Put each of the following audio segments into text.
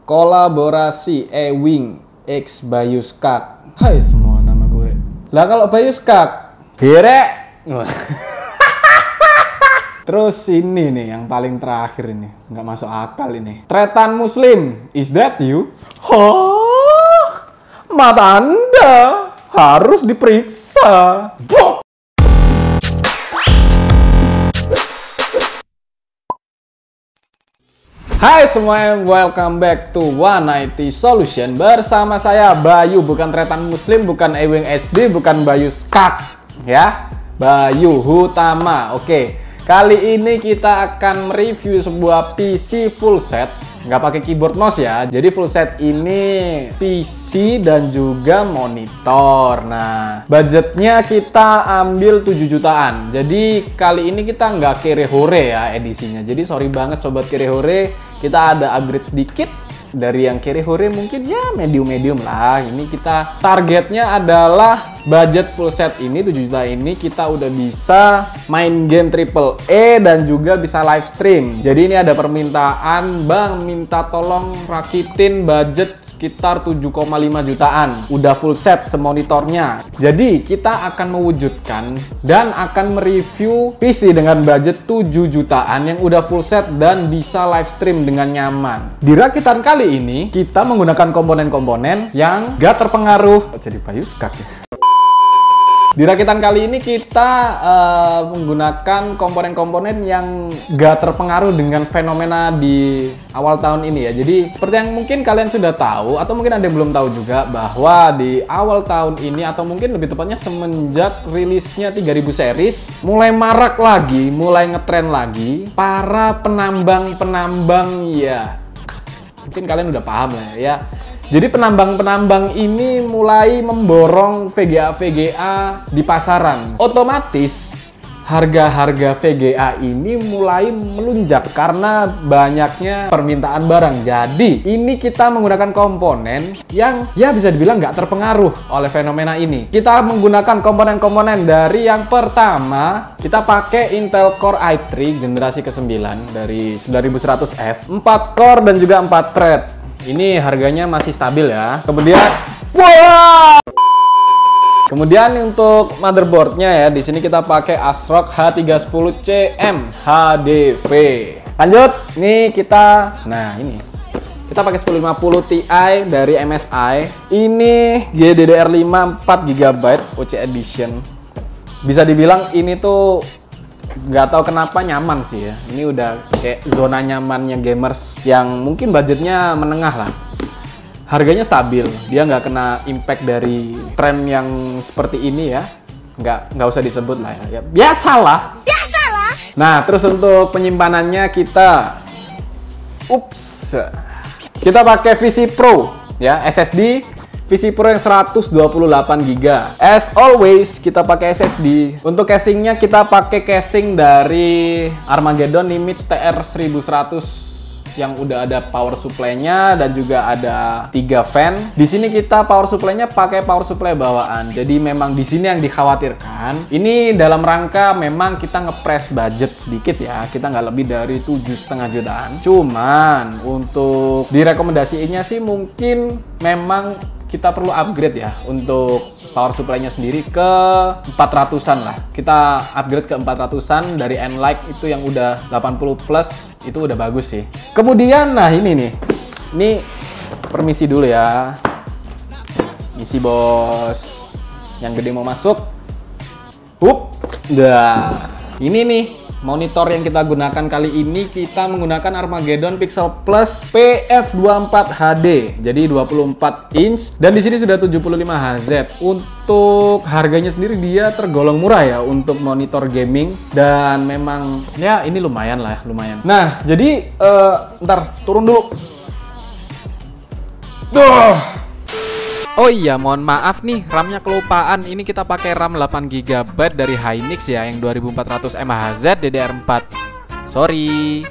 Kolaborasi Ewing X Bayu Skak. Hai semua, nama gue. Lah kalau Bayu Skak, Bere. Terus ini nih yang paling terakhir ini, nggak masuk akal ini. Tretan Muslim, is that you? Oh, mata Anda harus diperiksa. Bok! Hai semuanya, welcome back to One IT Solution. Bersama saya Bayu, bukan Tretan Muslim, bukan Ewing HD, bukan Bayu Skak, ya, Bayu Hutama. Oke, kali ini kita akan mereview sebuah PC full set, nggak pakai keyboard mouse ya. Jadi full set ini PC dan juga monitor. Nah, budgetnya kita ambil 7 jutaan. Jadi kali ini kita nggak kere hore ya edisinya. Jadi sorry banget sobat kere hore, kita ada upgrade sedikit dari yang kere hore, mungkin ya medium lah. Ini kita targetnya adalah budget full set ini 7 juta ini kita udah bisa main game AAA dan juga bisa live stream. Jadi ini ada permintaan, Bang minta tolong rakitin budget sekitar 7,5 jutaan. Udah full set semonitornya. Jadi kita akan mewujudkan dan akan mereview PC dengan budget 7 jutaan yang udah full set dan bisa live stream dengan nyaman. Di rakitan kali ini kita menggunakan komponen-komponen yang gak terpengaruh. Jadi Bayu Skak ya. Di rakitan kali ini kita menggunakan komponen-komponen yang gak terpengaruh dengan fenomena di awal tahun ini ya. Jadi seperti yang mungkin kalian sudah tahu atau mungkin ada yang belum tahu juga, bahwa di awal tahun ini atau mungkin lebih tepatnya semenjak rilisnya 3000 series mulai marak lagi, mulai ngetren lagi para penambang-penambang ya. Mungkin kalian udah paham lah ya. Jadi penambang-penambang ini mulai memborong VGA-VGA di pasaran. Otomatis harga-harga VGA ini mulai melunjak karena banyaknya permintaan barang. Jadi ini kita menggunakan komponen yang ya bisa dibilang nggak terpengaruh oleh fenomena ini. Kita menggunakan komponen-komponen dari yang pertama, kita pakai Intel Core i3 generasi ke-9 dari 9100F, 4 core dan juga 4 thread. Ini harganya masih stabil ya. Kemudian untuk motherboardnya ya, di sini kita pakai ASRock H310CM HDV. Lanjut, nih kita, nah ini kita pakai 1050 Ti dari MSI. Ini GDDR5 4GB OC Edition. Bisa dibilang ini tuh nggak tahu kenapa nyaman sih ya. Ini udah kayak zona nyamannya gamers yang mungkin budgetnya menengah lah. Harganya stabil, dia nggak kena impact dari tren yang seperti ini ya. Nggak usah disebut lah ya. Biasalah. Nah, terus untuk penyimpanannya kita pakai VC Pro ya, SSD VC Pro yang 128GB. As always, kita pakai SSD. Untuk casingnya kita pakai casing dari Armageddon Nimbus TR1100 yang udah ada power supply-nya dan juga ada 3 fan. Di sini kita power supply-nya pakai power supply bawaan. Jadi memang di sini yang dikhawatirkan, ini dalam rangka memang kita ngepres budget sedikit ya. Kita nggak lebih dari 7,5 jutaan. Cuman untuk direkomendasiinnya sih mungkin memang kita perlu upgrade ya untuk power supply-nya sendiri ke 400-an lah. Kita upgrade ke 400-an dari Enlight itu yang udah 80 plus, itu udah bagus sih. Kemudian nah ini nih. Ini permisi dulu ya. Misi bos. Yang gede mau masuk. Dah. Ini nih monitor yang kita gunakan kali ini, kita menggunakan Armageddon Pixel Plus PF24 HD. Jadi 24 inch dan di sini sudah 75 Hz. Untuk harganya sendiri dia tergolong murah ya untuk monitor gaming dan memang ya ini lumayan lah, lumayan. Nah, jadi ntar turun dulu. Oh iya, mohon maaf nih, RAM-nya kelupaan. Ini kita pakai RAM 8GB dari Hynix ya, yang 2400 mHz DDR4. Sorry.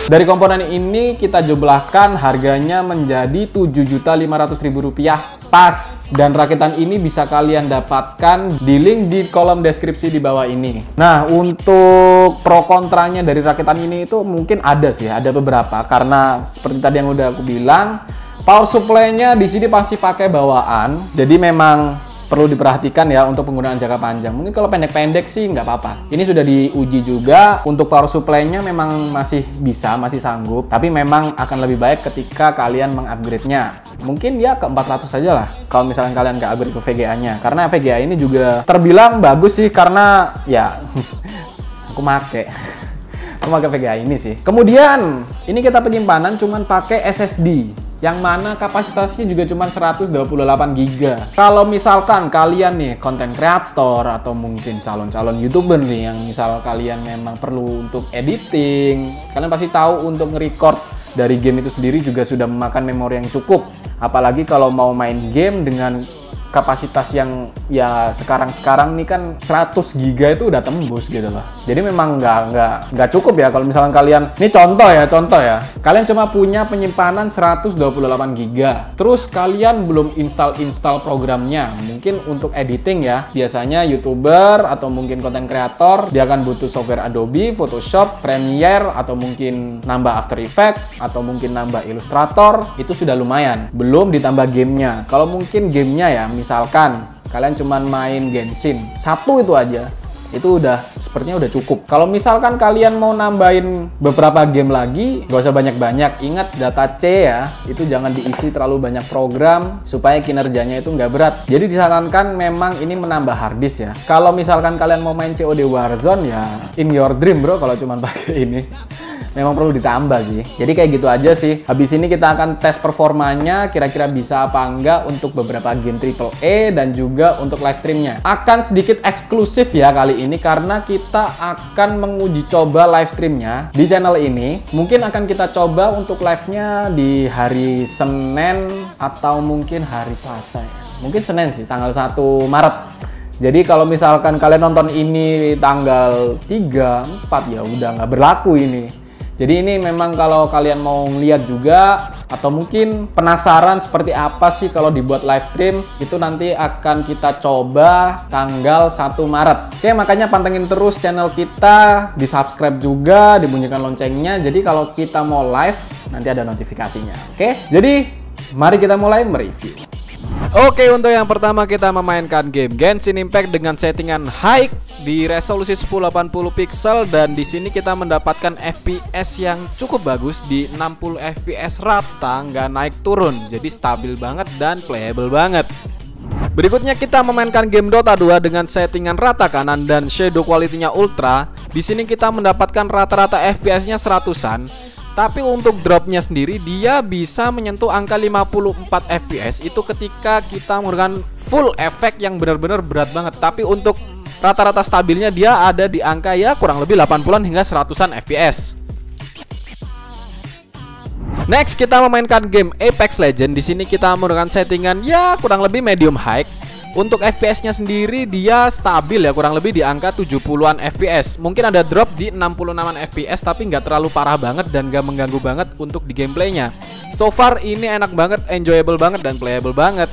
Dari komponen ini kita jumlahkan harganya menjadi Rp7.500.000 pas. Dan rakitan ini bisa kalian dapatkan di link di kolom deskripsi di bawah ini. Nah, untuk pro kontranya dari rakitan ini itu mungkin ada sih, ada beberapa. Karena seperti tadi yang udah aku bilang, power supply-nya di sini pasti pakai bawaan. Jadi memang perlu diperhatikan ya untuk penggunaan jangka panjang. Mungkin kalau pendek-pendek sih nggak apa-apa. Ini sudah diuji juga. Untuk power supply-nya memang masih bisa, masih sanggup. Tapi memang akan lebih baik ketika kalian mengupgrade-nya. Mungkin ya ke 400 saja lah. Kalau misalnya kalian nggak upgrade ke VGA-nya. Karena VGA ini juga terbilang bagus sih. Karena ya aku make VGA ini sih. Kemudian ini kita penyimpanan cuman pakai SSD. Yang mana kapasitasnya juga cuma 128 GB. Kalau misalkan kalian nih konten kreator atau mungkin calon-calon YouTuber nih yang misal kalian memang perlu untuk editing, kalian pasti tahu untuk nge-record dari game itu sendiri juga sudah memakan memori yang cukup. Apalagi kalau mau main game dengan kapasitas yang ya sekarang nih kan 100 GB itu udah tembus gitu loh. Jadi memang nggak cukup ya kalau misalkan kalian, ini contoh ya, kalian cuma punya penyimpanan 128 GB. Terus kalian belum install programnya. Mungkin untuk editing ya, biasanya YouTuber atau mungkin konten kreator dia akan butuh software Adobe, Photoshop, Premiere atau mungkin nambah After Effects atau mungkin nambah Illustrator, itu sudah lumayan. Belum ditambah gamenya. Kalau mungkin gamenya ya, misalkan kalian cuman main Genshin, satu itu aja, itu udah sepertinya udah cukup. Kalau misalkan kalian mau nambahin beberapa game lagi, gak usah banyak-banyak. Ingat data C ya, itu jangan diisi terlalu banyak program supaya kinerjanya itu nggak berat. Jadi disarankan memang ini menambah harddisk ya. Kalau misalkan kalian mau main COD Warzone ya, in your dream bro kalau cuman pakai ini. Memang perlu ditambah sih. Jadi kayak gitu aja sih. Habis ini kita akan tes performanya, kira-kira bisa apa enggak untuk beberapa game AAA dan juga untuk live streamnya. Akan sedikit eksklusif ya kali ini karena kita akan menguji coba live streamnya di channel ini. Mungkin akan kita coba untuk live-nya di hari Senin atau mungkin hari Selasa ya. Mungkin Senin sih, tanggal 1 Maret. Jadi kalau misalkan kalian nonton ini tanggal 3, 4 ya udah nggak berlaku ini. Jadi ini memang kalau kalian mau lihat juga atau mungkin penasaran seperti apa sih kalau dibuat live stream, itu nanti akan kita coba tanggal 1 Maret. Oke, makanya pantengin terus channel kita, di-subscribe juga, dibunyikan loncengnya. Jadi kalau kita mau live nanti ada notifikasinya. Oke? Jadi mari kita mulai mereview. Oke, untuk yang pertama kita memainkan game Genshin Impact dengan settingan high di resolusi 1080 pixel dan di sini kita mendapatkan FPS yang cukup bagus di 60 FPS rata, nggak naik turun, jadi stabil banget dan playable banget. Berikutnya kita memainkan game Dota 2 dengan settingan rata kanan dan shadow quality-nya ultra. Di sini kita mendapatkan rata-rata FPS-nya 100-an. Tapi untuk dropnya sendiri dia bisa menyentuh angka 54 FPS itu ketika kita menggunakan full efek yang benar-benar berat banget. Tapi untuk rata-rata stabilnya dia ada di angka ya kurang lebih 80-an hingga 100-an FPS. Next kita memainkan game Apex Legends. Di sini kita menggunakan settingan ya kurang lebih medium high. Untuk FPS-nya sendiri dia stabil ya kurang lebih di angka 70-an FPS. Mungkin ada drop di 66-an FPS tapi nggak terlalu parah banget dan nggak mengganggu banget untuk di gameplaynya. So far ini enak banget, enjoyable banget dan playable banget.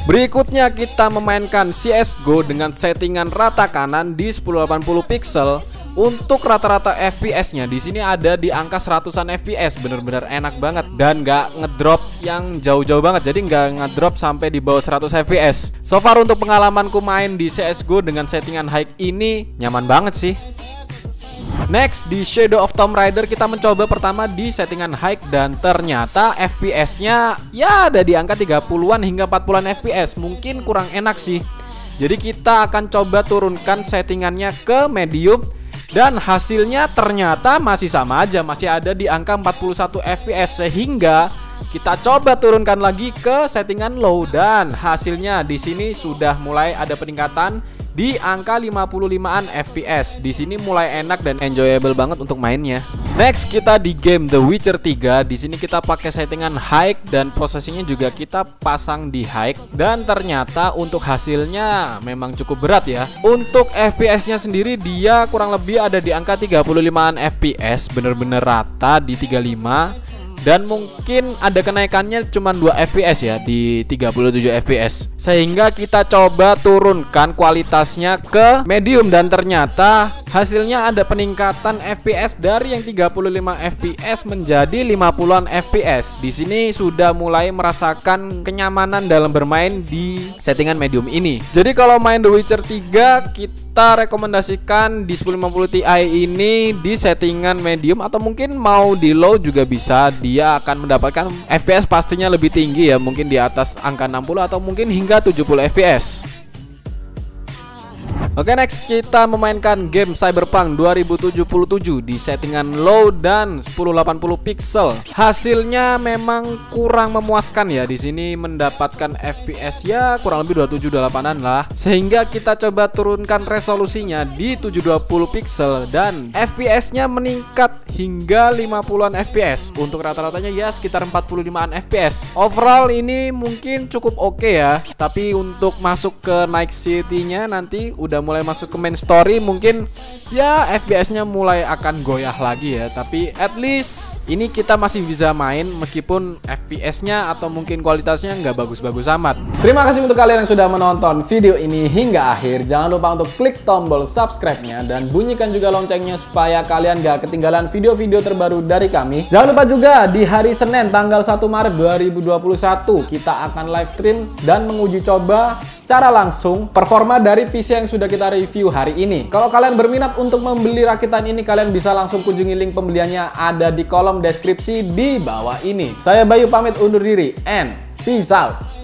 Berikutnya kita memainkan CSGO dengan settingan rata kanan di 1080 pixel. Untuk rata-rata FPS-nya di sini ada di angka 100-an FPS, bener-bener enak banget dan nggak ngedrop yang jauh-jauh banget, jadi nggak ngedrop sampai di bawah 100 FPS. So far untuk pengalamanku main di CSGO dengan settingan high ini nyaman banget sih. Next di Shadow of Tomb Raider kita mencoba pertama di settingan high dan ternyata FPS-nya ya ada di angka 30-an hingga 40-an FPS, mungkin kurang enak sih. Jadi kita akan coba turunkan settingannya ke medium. Dan hasilnya ternyata masih sama aja, masih ada di angka 41 FPS sehingga kita coba turunkan lagi ke settingan low dan hasilnya di sini sudah mulai ada peningkatan di angka 55-an FPS. Di sini mulai enak dan enjoyable banget untuk mainnya. Next kita di game The Witcher 3. Di sini kita pakai settingan high dan processingnya juga kita pasang di high dan ternyata untuk hasilnya memang cukup berat ya. Untuk FPS-nya sendiri dia kurang lebih ada di angka 35-an FPS, bener-bener rata di 35. dan mungkin ada kenaikannya cuma 2 fps ya di 37 fps, sehingga kita coba turunkan kualitasnya ke medium dan ternyata hasilnya ada peningkatan fps dari yang 35 fps menjadi 50-an fps. Di sini sudah mulai merasakan kenyamanan dalam bermain di settingan medium ini. Jadi kalau main The Witcher 3 kita rekomendasikan di 1050 Ti ini di settingan medium, atau mungkin mau di low juga bisa. Dia akan mendapatkan FPS pastinya lebih tinggi ya, mungkin di atas angka 60 atau mungkin hingga 70 fps. Oke, next kita memainkan game Cyberpunk 2077 di settingan low dan 1080 pixel. Hasilnya memang kurang memuaskan ya. Di sini mendapatkan FPS ya kurang lebih 27-28an lah. Sehingga kita coba turunkan resolusinya di 720 pixel dan FPS-nya meningkat hingga 50-an FPS. Untuk rata-ratanya ya sekitar 45-an FPS. Overall ini mungkin cukup oke ya. Tapi untuk masuk ke Night City-nya nanti udah mulai masuk ke main story, mungkin ya FPS-nya mulai akan goyah lagi ya. Tapi at least ini kita masih bisa main meskipun FPS-nya atau mungkin kualitasnya nggak bagus-bagus amat. Terima kasih untuk kalian yang sudah menonton video ini hingga akhir. Jangan lupa untuk klik tombol subscribe-nya dan bunyikan juga loncengnya supaya kalian gak ketinggalan video-video terbaru dari kami. Jangan lupa juga di hari Senin tanggal 1 Maret 2021 kita akan live stream dan menguji coba secara langsung performa dari PC yang sudah kita review hari ini. Kalau kalian berminat untuk membeli rakitan ini, kalian bisa langsung kunjungi link pembeliannya ada di kolom deskripsi di bawah ini. Saya Bayu pamit undur diri and peace out.